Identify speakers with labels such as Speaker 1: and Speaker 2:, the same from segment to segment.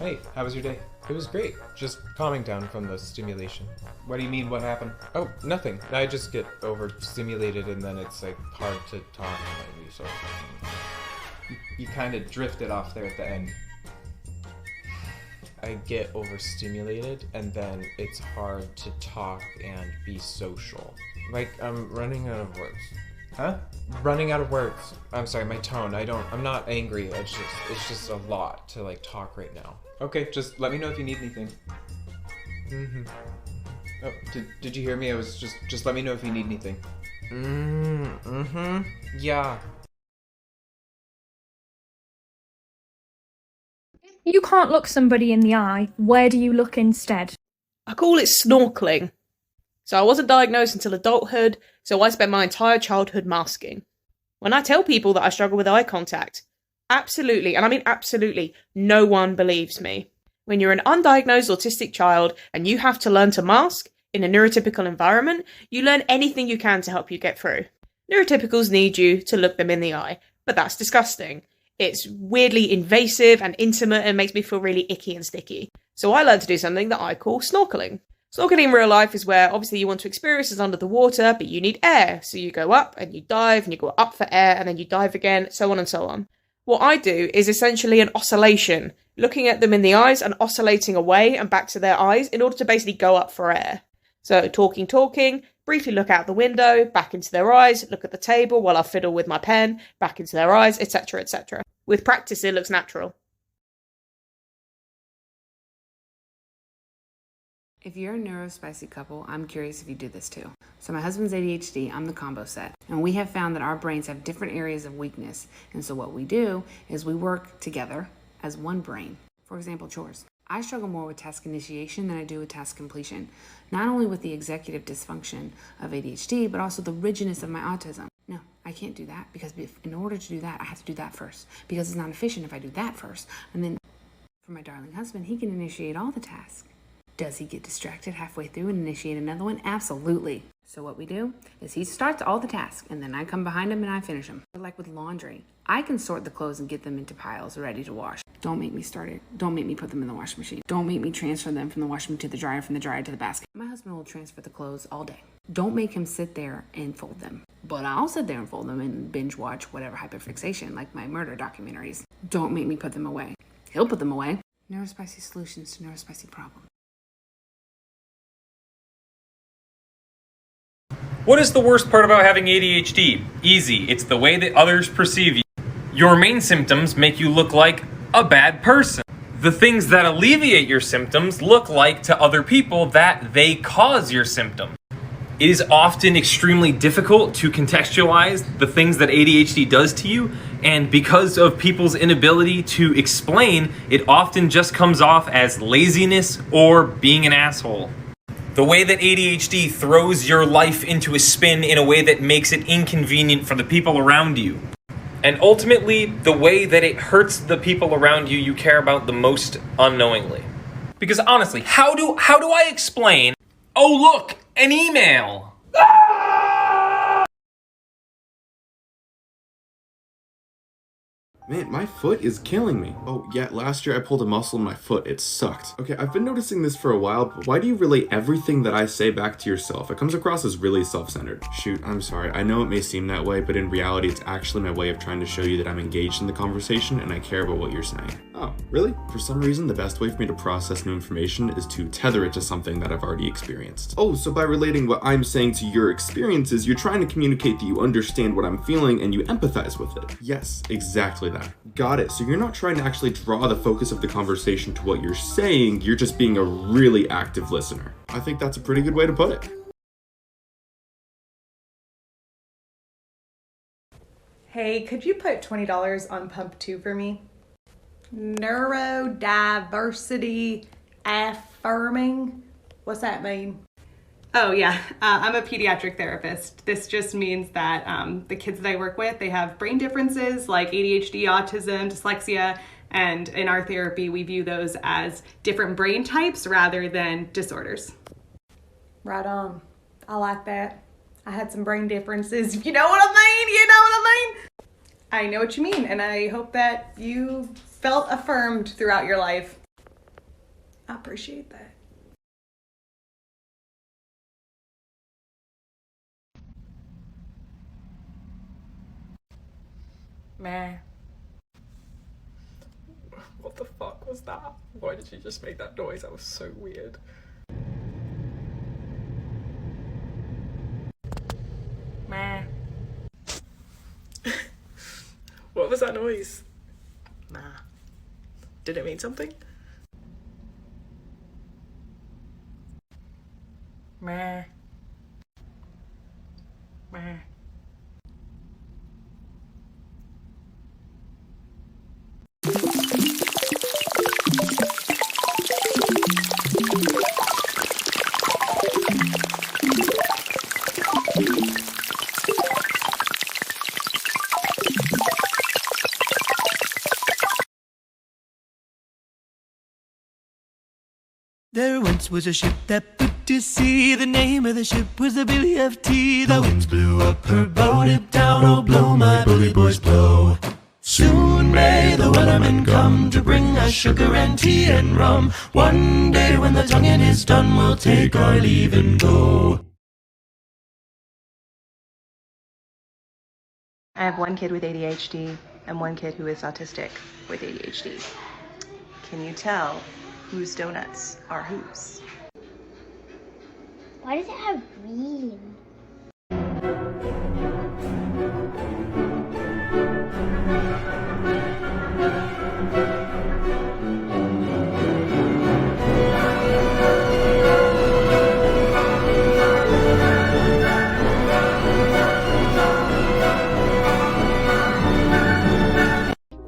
Speaker 1: Hey, how was your day? It was great. Just calming down from the stimulation. What do you mean, what happened? Oh, nothing. I just get overstimulated and then it's like hard to talk maybe, so...
Speaker 2: You kind of drifted off there at the end.
Speaker 1: I get overstimulated and then it's hard to talk and be social. Like, I'm running out of words.
Speaker 2: Huh?
Speaker 1: Running out of words. I'm sorry, my tone. I'm not angry. It's just a lot to like talk right now.
Speaker 2: Okay, just let me know if you need anything.
Speaker 1: Mm-hmm.
Speaker 2: Oh, did you hear me? I was just let me know if you need anything.
Speaker 1: Mm-hmm. Yeah.
Speaker 3: You can't look somebody in the eye. Where do you look instead?
Speaker 4: I call it snorkeling. So I wasn't diagnosed until adulthood, so I spent my entire childhood masking. When I tell people that I struggle with eye contact, absolutely, and I mean absolutely, no one believes me. When you're an undiagnosed autistic child and you have to learn to mask in a neurotypical environment, you learn anything you can to help you get through. Neurotypicals need you to look them in the eye, but that's disgusting. It's weirdly invasive and intimate and makes me feel really icky and sticky. So I learned to do something that I call snorkeling. Snorkeling in real life is where obviously you want to experience under the water, but you need air. So you go up and you dive and you go up for air and then you dive again, so on and so on. What I do is essentially an oscillation, looking at them in the eyes and oscillating away and back to their eyes in order to basically go up for air. So talking, briefly look out the window, back into their eyes, look at the table while I fiddle with my pen, back into their eyes, etc, etc. With practice, it looks natural.
Speaker 5: If you're a neurospicy couple, I'm curious if you do this too. So my husband's ADHD, I'm the combo set. And we have found that our brains have different areas of weakness. And so what we do is we work together as one brain. For example, chores. I struggle more with task initiation than I do with task completion. Not only with the executive dysfunction of ADHD, but also the rigidness of my autism. No, I can't do that because in order to do that, I have to do that first. Because it's not efficient if I do that first. And then for my darling husband, he can initiate all the tasks. Does he get distracted halfway through and initiate another one? Absolutely. So what we do is he starts all the tasks and then I come behind him and I finish them. Like with laundry, I can sort the clothes and get them into piles ready to wash. Don't make me start it. Don't make me put them in the washing machine. Don't make me transfer them from the washing machine to the dryer, from the dryer to the basket. My husband will transfer the clothes all day. Don't make him sit there and fold them. But I'll sit there and fold them and binge watch whatever hyperfixation, like my murder documentaries. Don't make me put them away. He'll put them away. Neurospicy solutions to neurospicy problems.
Speaker 6: What is the worst part about having ADHD? Easy, it's the way that others perceive you. Your main symptoms make you look like a bad person. The things that alleviate your symptoms look like to other people that they cause your symptoms. It is often extremely difficult to contextualize the things that ADHD does to you, and because of people's inability to explain, it often just comes off as laziness or being an asshole. The way that ADHD throws your life into a spin in a way that makes it inconvenient for the people around you. And ultimately, the way that it hurts the people around you you care about the most unknowingly. Because honestly, how do I explain, oh look, an email?
Speaker 7: Man, my foot is killing me. Oh yeah, last year I pulled a muscle in my foot. It sucked. Okay, I've been noticing this for a while, but why do you relate everything that I say back to yourself? It comes across as really self-centered. Shoot, I'm sorry. I know it may seem that way, but in reality, it's actually my way of trying to show you that I'm engaged in the conversation and I care about what you're saying. Oh, really? For some reason, the best way for me to process new information is to tether it to something that I've already experienced. Oh, so by relating what I'm saying to your experiences, you're trying to communicate that you understand what I'm feeling and you empathize with it. Yes, exactly that. Got it. So you're not trying to actually draw the focus of the conversation to what you're saying, you're just being a really active listener. I think that's a pretty good way to put it.
Speaker 8: Hey, could you put $20 on pump 2 for me? Neurodiversity, affirming. What's that mean? Oh yeah, I'm a pediatric therapist. This just means that the kids that I work with, they have brain differences like ADHD, autism, dyslexia, and in our therapy, we view those as different brain types rather than disorders. Right on. I like that. I had some brain differences. You know what I mean? You know what I mean? I know what you mean, and I hope that you felt affirmed throughout your life. I appreciate that.
Speaker 9: Meh. What the fuck was that? Why did you just make that noise? That was so weird. Meh. What was that noise? Nah. Did it mean something? Meh. Meh.
Speaker 10: There once was a ship that put to sea. The name of the ship was the Billy of Tea. The winds blew up her bow, it down. Oh, blow, my bully boys, blow. Soon may the wellerman come to bring us sugar and tea and rum. One day when the tonguing is done, we'll take our leave and go.
Speaker 11: I have one kid with ADHD and one kid who is autistic with ADHD. Can you tell whose donuts are whose?
Speaker 12: Why does it have green?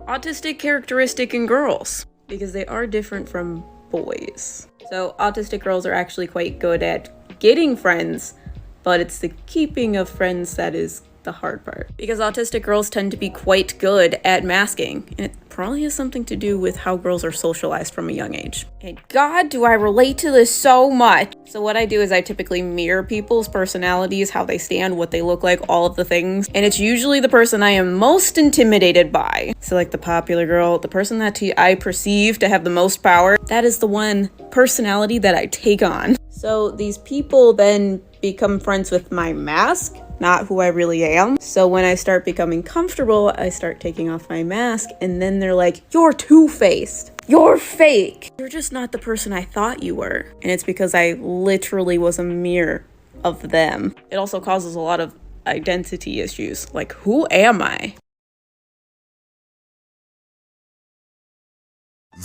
Speaker 4: Autistic characteristic in girls, because they are different from boys. So autistic girls are actually quite good at getting friends, but it's the keeping of friends that is the hard part. Because autistic girls tend to be quite good at masking, and it probably has something to do with how girls are socialized from a young age. And God, do I relate to this so much! So what I do is I typically mirror people's personalities, how they stand, what they look like, all of the things. And it's usually the person I am most intimidated by. So like the popular girl, the person that I perceive to have the most power, that is the one personality that I take on. So these people then become friends with my mask, not who I really am. So when I start becoming comfortable, I start taking off my mask, and then they're like, you're two-faced. You're fake. You're just not the person I thought you were. And it's because I literally was a mirror of them. It also causes a lot of identity issues. Like, who am I?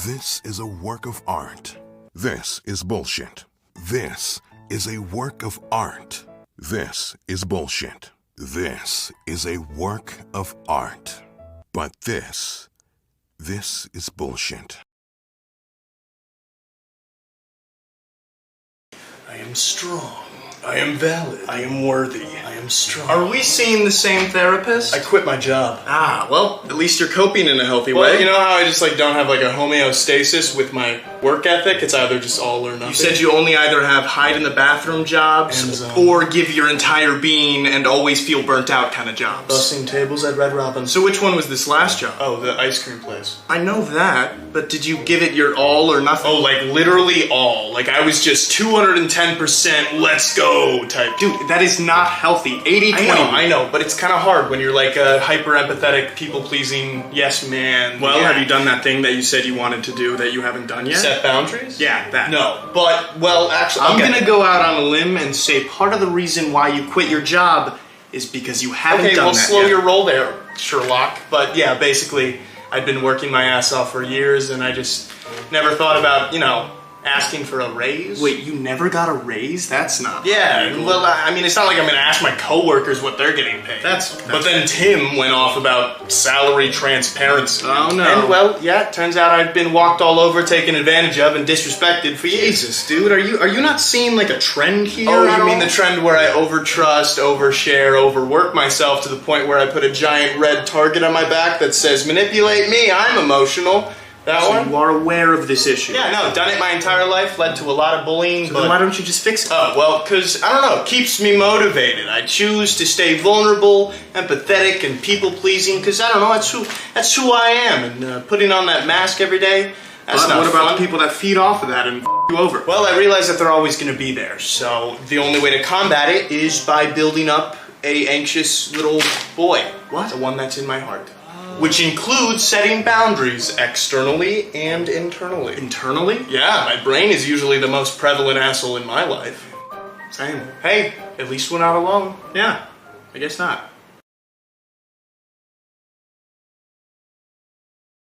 Speaker 13: This is a work of art. This is bullshit. This is a work of art. This is bullshit. This is a work of art. But this is bullshit.
Speaker 14: I am strong. I am valid. I am worthy. I am strong.
Speaker 15: Are we seeing the same therapist?
Speaker 14: I quit my job.
Speaker 15: Ah, well, at least you're coping in a healthy way.
Speaker 14: You know how I just don't have a homeostasis with my work ethic? It's either just all or nothing.
Speaker 15: You said you only either have hide in the bathroom jobs or give your entire being and always feel burnt out kind of jobs.
Speaker 14: Bussing tables at Red Robin.
Speaker 15: So which one was this last job?
Speaker 14: Oh, the ice cream place.
Speaker 15: I know that, but did you give it your all or nothing?
Speaker 14: Oh, literally all. I was just 210% let's go type.
Speaker 15: Dude, that is not healthy. 80-20.
Speaker 14: I know, but it's kind of hard when you're a hyper-empathetic, people-pleasing yes man.
Speaker 15: Well, have you done that thing that you said you wanted to do that you haven't done yet?
Speaker 14: Set boundaries?
Speaker 15: Yeah, that.
Speaker 14: No, but, well, actually,
Speaker 15: I'm gonna go out on a limb and say part of the reason why you quit your job is because you haven't done that
Speaker 14: yet. Okay, well, slow
Speaker 15: your
Speaker 14: roll there, Sherlock. But yeah, basically, I'd been working my ass off for years, and I just never thought about, asking for a raise.
Speaker 15: Wait, you never got a raise? That's not.
Speaker 14: Yeah, well, it's not like I'm gonna ask my coworkers what they're getting paid. But then Tim went off about salary transparency.
Speaker 15: Oh no.
Speaker 14: And well, yeah, it turns out I've been walked all over, taken advantage of, and disrespected for years.
Speaker 15: Jesus, dude, are you not seeing a trend here?
Speaker 14: Oh, you mean the trend where I overtrust, overshare, overwork myself to the point where I put a giant red target on my back that says, manipulate me, I'm emotional. That
Speaker 15: so
Speaker 14: one?
Speaker 15: You are aware of this issue?
Speaker 14: Yeah, no, done it my entire life, led to a lot of bullying.
Speaker 15: So then why don't you just fix it?
Speaker 14: Oh, well, because, I don't know, it keeps me motivated. I choose to stay vulnerable, empathetic, and people-pleasing, because, I don't know, that's who I am. And putting on that mask every day, That's
Speaker 15: But
Speaker 14: not
Speaker 15: what about
Speaker 14: fun.
Speaker 15: the people that feed off of that and you over?
Speaker 14: Well, I realize that they're always going to be there, so the only way to combat it is by building up a anxious little boy.
Speaker 15: What?
Speaker 14: The one that's in my heart. Which includes setting boundaries externally and internally.
Speaker 15: Internally?
Speaker 14: Yeah, my brain is usually the most prevalent asshole in my life.
Speaker 15: Same.
Speaker 14: Hey, at least we're not alone.
Speaker 15: Yeah, I guess not.